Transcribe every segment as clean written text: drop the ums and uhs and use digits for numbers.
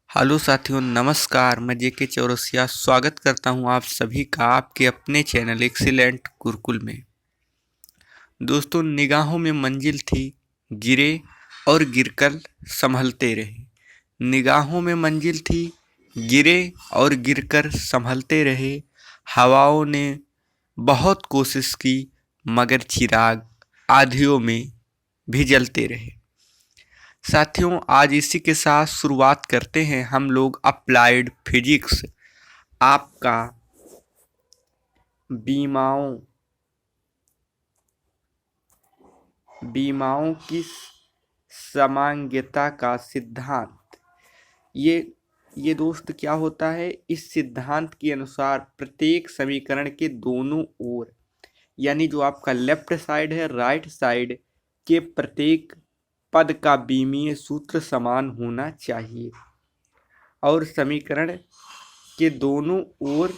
Hello साथियों, नमस्कार। मैं जेके चौरसिया स्वागत करता हूं आप सभी का आपके अपने चैनल एक्सीलेंट गुरुकुल में। दोस्तों, निगाहों में मंजिल थी, गिरे और गिरकर संभलते रहे। निगाहों में मंजिल थी, गिरे और गिरकर संभलते रहे। हवाओं ने बहुत कोशिश की, मगर चिराग आधियों में भी जलते रहे। साथियों, आज इसी के साथ शुरुआत करते हैं हम लोग अप्लाइड फिजिक्स। आपका बीमाओं की समांगता का सिद्धांत। ये दोस्त क्या होता है? इस सिद्धांत के अनुसार प्रत्येक समीकरण के दोनों ओर, यानी जो आपका लेफ्ट साइड है, राइट साइड के प्रत्येक पद का बीमीय सूत्र समान होना चाहिए और समीकरण के दोनों ओर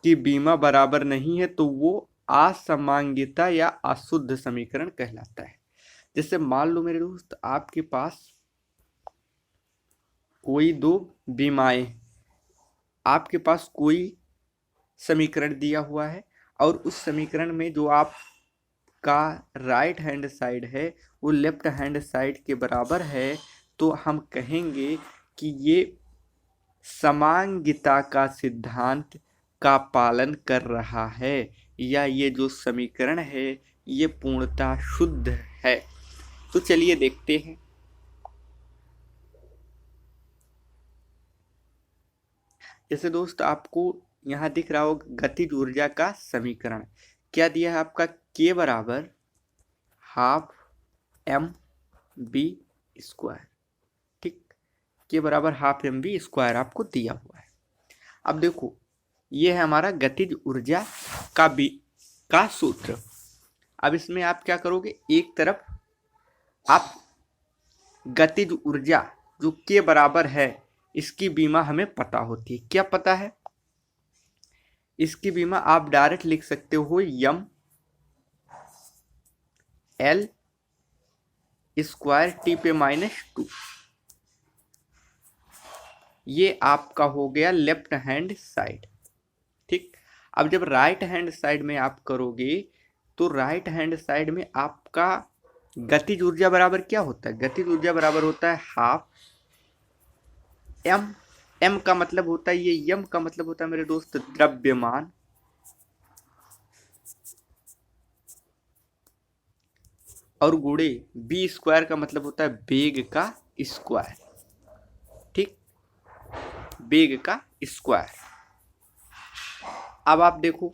की बीमा बराबर नहीं है तो वो असमांगिता या अशुद्ध समीकरण कहलाता है। जैसे मान लो मेरे दोस्त, आपके पास कोई दो बीमाएं, आपके पास कोई समीकरण दिया हुआ है और उस समीकरण में जो आपका राइट हैंड साइड है वो लेफ्ट हैंड साइड के बराबर है, तो हम कहेंगे कि ये समांगिता का सिद्धांत का पालन कर रहा है, या ये जो समीकरण है ये पूर्णतः शुद्ध है। तो चलिए देखते हैं। जैसे दोस्त, आपको यहाँ दिख रहा होगा गतिज ऊर्जा का समीकरण क्या दिया है आपका, के बराबर हाफ एम बी स्क्वायर। ठीक, के बराबर हाफ एम बी स्क्वायर आपको दिया हुआ है। अब देखो, ये है हमारा गतिज ऊर्जा का सूत्र। अब इसमें आप क्या करोगे, एक तरफ आप गतिज ऊर्जा जो के बराबर है इसकी बीमा हमें पता होती है। क्या पता है? इसकी बीमा आप डायरेक्ट लिख सकते हो यम एल स्क्वायर टी पे -2। ये आपका हो गया लेफ्ट हैंड साइड। ठीक, अब जब राइट हैंड साइड में आप करोगे तो राइट हैंड साइड में आपका गतिज ऊर्जा बराबर क्या होता है? गतिज ऊर्जा बराबर होता है हाफ एम। एम का मतलब होता है, ये यम का मतलब होता है मेरे दोस्त द्रव्यमान, और गुणे बी स्क्वायर का मतलब होता है वेग का स्क्वायर। ठीक, वेग का स्क्वायर। अब आप देखो,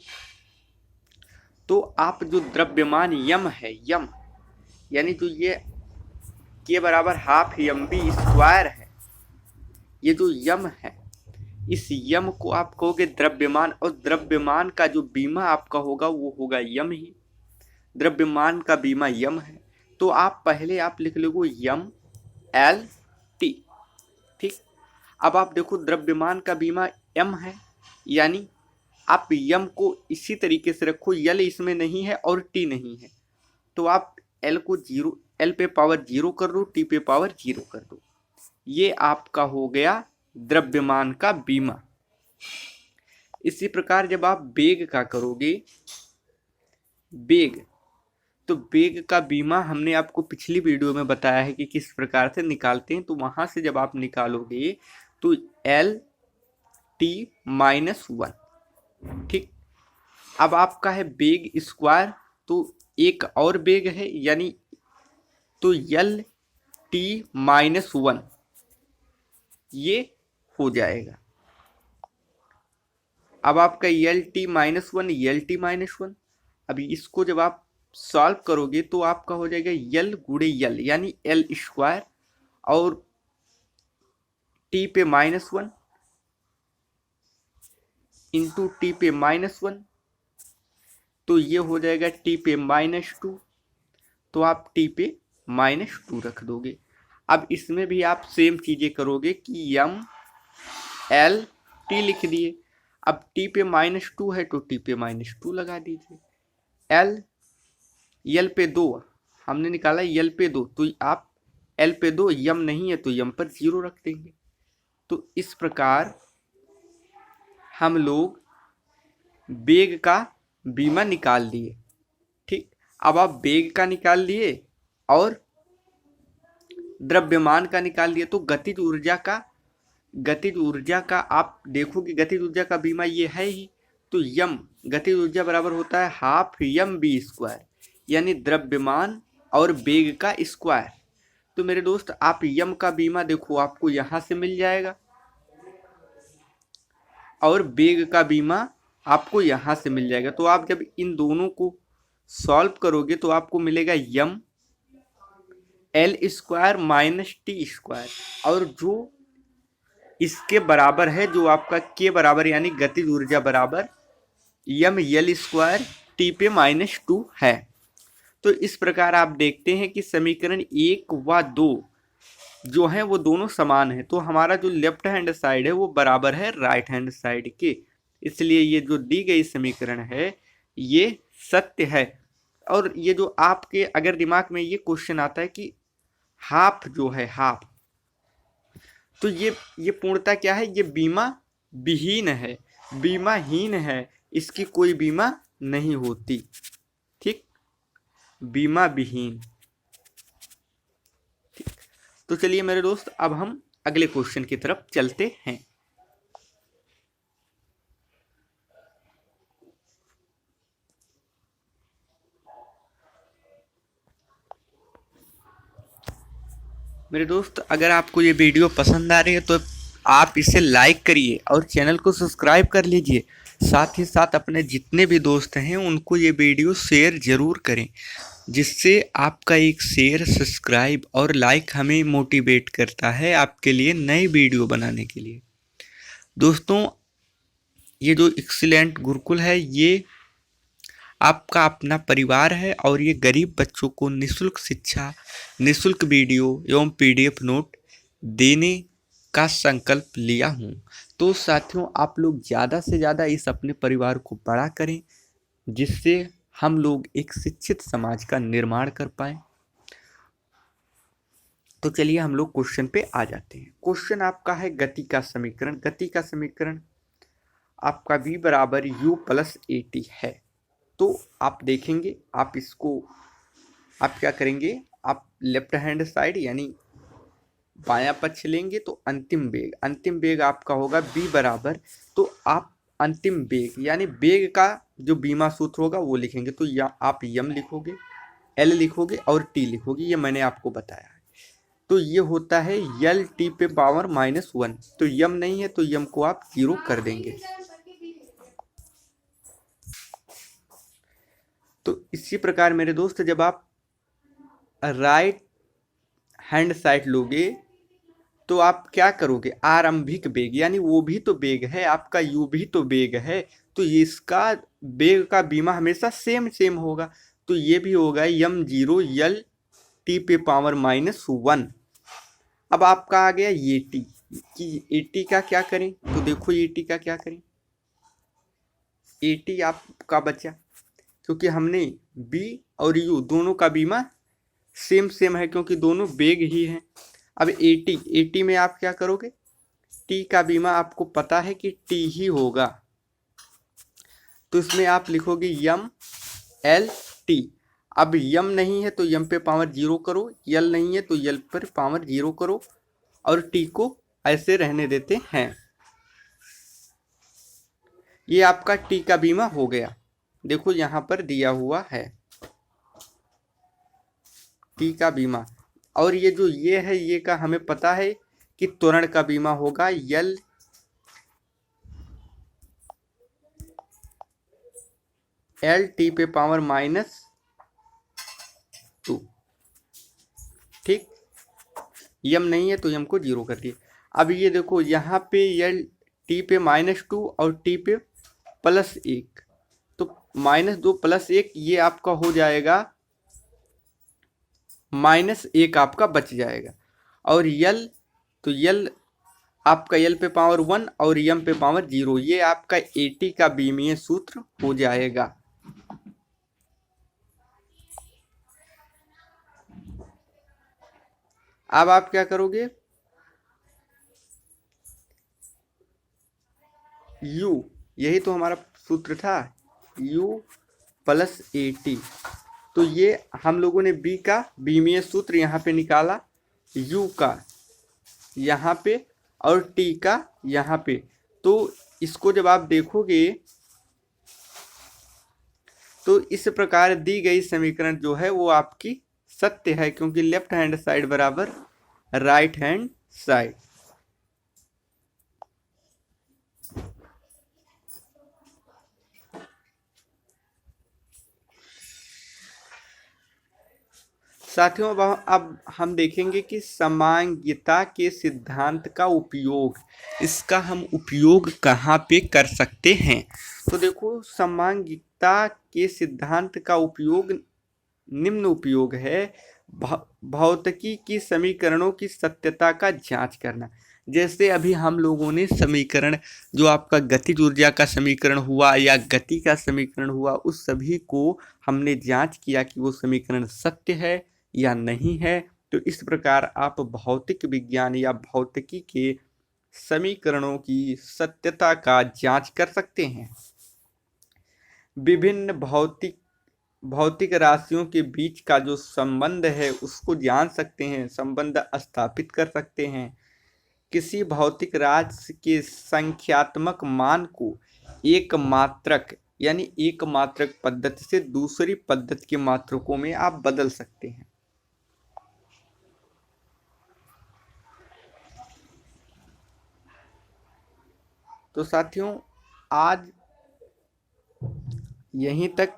तो आप जो द्रव्यमान यम है, यम यानी जो ये के बराबर हाफ एम बी स्क्वायर है, ये जो यम है इस यम को आप कहोगे द्रव्यमान, और द्रव्यमान का जो बीमा आपका होगा वो होगा यम ही। द्रव्यमान का बीमा यम है, तो आप पहले आप लिख लोगे यम एल टी। ठीक, अब आप देखो द्रव्यमान का बीमा एम है, यानी आप यम को इसी तरीके से रखो, यल इसमें नहीं है और टी नहीं है, तो आप एल को जीरो, एल पे पावर 0 कर दो, टी पे पावर 0 कर दो। ये आपका हो गया द्रव्यमान का बीमा। इसी प्रकार जब आप वेग का करोगे, वेग, तो वेग का बीमा हमने आपको पिछली वीडियो में बताया है कि किस प्रकार से निकालते हैं। तो वहां से जब आप निकालोगे तो एल टी -1। ठीक, अब आपका है वेग स्क्वायर, तो एक और वेग है, यानी तो यल टी -1 ये हो जाएगा। अब आपका यल टी -1, यल टी -1, अभी इसको जब आप सॉल्व करोगे तो आपका हो जाएगा यल गुणे यल, यानी एल स्क्वायर और टी पे -1 इंटू टी पे -1, तो ये हो जाएगा टी पे -2, तो आप टी पे -2 रख दोगे। अब इसमें भी आप सेम चीजें करोगे कि यम एल टी लिख दिए, अब टी पे -2 है तो टी पे -2 लगा दीजिए। एल यल पे 2 हमने निकाला, यल पे 2, तो आप एल पे 2, यम नहीं है तो यम पर 0 रख देंगे, तो इस प्रकार हम लोग वेग का बीमा निकाल लिए। ठीक, अब आप वेग का निकाल लिए और द्रव्यमान का निकाल लिए, तो गतिज ऊर्जा का आप देखोगे, गतिज ऊर्जा का बीमा ये है ही। तो यम गतिज ऊर्जा बराबर होता है हाफ यम बी स्क्वायर, यानी द्रव्यमान और वेग का स्क्वायर। तो मेरे दोस्त आप यम का बीमा देखो आपको यहां से मिल जाएगा और वेग का बीमा आपको यहां से मिल जाएगा। तो आप जब इन दोनों को सॉल्व करोगे तो आपको मिलेगा M L square minus T square, और जो इसके बराबर है, जो आपका के बराबर यानी गतिज ऊर्जा बराबर यम एल स्क्वायर टी पे -2 है। तो इस प्रकार आप देखते हैं कि समीकरण 1 व 2 जो है वो दोनों समान है। तो हमारा जो लेफ्ट हैंड साइड है वो बराबर है राइट हैंड साइड के, इसलिए ये जो दी गई समीकरण है ये सत्य है। और ये जो आपके अगर दिमाग में ये क्वेश्चन आता है कि हाफ जो है हाफ, तो ये पूर्णतः क्या है, ये बीमा विहीन है, बीमाहीन है, इसकी कोई बीमा नहीं होती। ठीक, बीमा विहीन। ठीक, तो चलिए मेरे दोस्त अब हम अगले क्वेश्चन की तरफ चलते हैं। मेरे दोस्त अगर आपको ये वीडियो पसंद आ रही है तो आप इसे लाइक करिए और चैनल को सब्सक्राइब कर लीजिए। साथ ही साथ अपने जितने भी दोस्त हैं उनको ये वीडियो शेयर ज़रूर करें, जिससे आपका एक शेयर, सब्सक्राइब और लाइक हमें मोटिवेट करता है आपके लिए नई वीडियो बनाने के लिए। दोस्तों, ये जो एक्सीलेंट गुरुकुल है ये आपका अपना परिवार है और ये गरीब बच्चों को निःशुल्क शिक्षा, निःशुल्क वीडियो एवं पीडीएफ नोट देने का संकल्प लिया हूँ। तो साथियों, आप लोग ज़्यादा से ज़्यादा इस अपने परिवार को बड़ा करें, जिससे हम लोग एक शिक्षित समाज का निर्माण कर पाएँ। तो चलिए हम लोग क्वेश्चन पे आ जाते हैं। क्वेश्चन आपका है गति का समीकरण। गति का समीकरण आपका v बराबर u प्लस ए टी है। तो आप देखेंगे, आप इसको आप क्या करेंगे, आप लेफ्ट हैंड साइड यानी बायां पक्ष लेंगे तो अंतिम वेग आपका होगा v बराबर, तो आप अंतिम वेग यानी वेग का जो बीमा सूत्र होगा वो लिखेंगे। तो या आप यम लिखोगे, एल लिखोगे और टी लिखोगे, ये मैंने आपको बताया है। तो ये होता है यल टी पे पावर -1। तो यम नहीं है तो यम को आप 0 कर देंगे। तो इसी प्रकार मेरे दोस्त जब आप राइट हैंड साइड लोगे तो आप क्या करोगे, आरंभिक वेग यानी वो भी तो वेग है आपका, यू भी तो वेग है, तो इसका वेग का बीमा हमेशा सेम होगा। तो ये भी होगा यम 0 यल टी पे पावर -1। अब आपका आ गया ये टी, कि ए टी का क्या करें, तो देखो ए टी का क्या करें। ए टी आपका बचा, क्योंकि हमने बी और यू दोनों का बीमा सेम है, क्योंकि दोनों वेग ही हैं। अब ए टी में आप क्या करोगे, टी का बीमा आपको पता है कि टी ही होगा, तो इसमें आप लिखोगे यम एल टी। अब यम नहीं है तो यम पे पावर 0 करो, यल नहीं है तो यल पर पावर 0 करो, और टी को ऐसे रहने देते हैं। ये आपका टी का बीमा हो गया, देखो यहाँ पर दिया हुआ है टी का बीमा। और ये जो ये है ये का हमें पता है कि त्वरण का बीमा होगा यल एल टी पे पावर -2। ठीक, यम नहीं है तो यम को 0 कर दिए। अब ये देखो यहाँ पे यल टी पे -2 और टी पे +1, तो -2 +1 ये आपका हो जाएगा -1 आपका बच जाएगा। और यल, तो यल आपका यल पे पावर 1 और यम पे पावर 0, ये आपका ए टी का बीमीय सूत्र हो जाएगा। अब आप क्या करोगे, u, यही तो हमारा सूत्र था, u प्लस ए टी। तो ये हम लोगों ने b का बीमीय सूत्र यहाँ पे निकाला, u का यहाँ पे और t का यहाँ पे। तो इसको जब आप देखोगे तो इस प्रकार दी गई समीकरण जो है वो आपकी सत्य है, क्योंकि लेफ्ट हैंड साइड बराबर राइट हैंड साइड। साथियों अब हम देखेंगे कि समांगिता के सिद्धांत का उपयोग, इसका हम उपयोग कहाँ पे कर सकते हैं। तो देखो, समांगिता के सिद्धांत का उपयोग निम्न उपयोग है, भौतिकी की समीकरणों की सत्यता का जांच करना। जैसे अभी हम लोगों ने समीकरण, जो आपका गतिज ऊर्जा का समीकरण हुआ या गति का समीकरण हुआ, उस सभी को हमने जांच किया कि वो समीकरण सत्य है या नहीं है। तो इस प्रकार आप भौतिक विज्ञान या भौतिकी के समीकरणों की सत्यता का जांच कर सकते हैं। विभिन्न भौतिक राशियों के बीच का जो संबंध है उसको जान सकते हैं, संबंध स्थापित कर सकते हैं। किसी भौतिक राशि के संख्यात्मक मान को एक मात्रक यानी एक मात्रक पद्धति से दूसरी पद्धति के मात्रकों में आप बदल सकते हैं। तो साथियों, आज यहीं तक,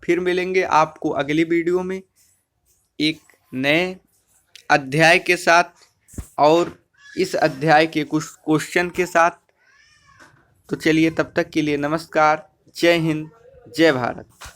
फिर मिलेंगे आपको अगली वीडियो में एक नए अध्याय के साथ और इस अध्याय के कुछ क्वेश्चन के साथ। तो चलिए, तब तक के लिए नमस्कार, जय हिंद, जय भारत।